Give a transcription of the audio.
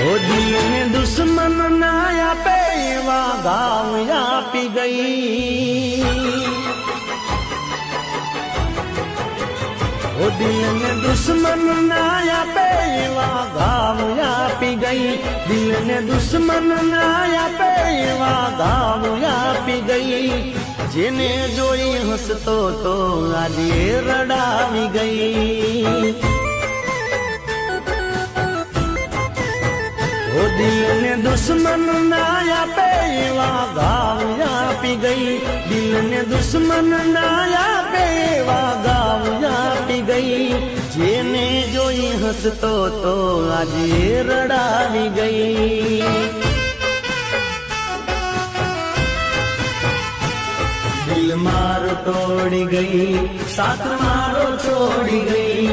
ओ दिल ने दुश्मन ना आपे एवा घाव आपी गई। ओ दिल ने दुश्मन ना आपे एवा घाव आपी गई। दिल ने दुश्मन ना आपे एवा घाव आपी गई। जेने जोई हसतो तो આજે રડાવી ગઈ। ओ दिल ने दुश्मन ना आपे एवा घाव आपी गई। दिल ने दुश्मन ना आपे एवा घाव आपी गई। जेने जोई हसतो तो આજે રડાવી ગઈ। दिल मारो तोड़ी गई, साथ मारो छोड़ी गई।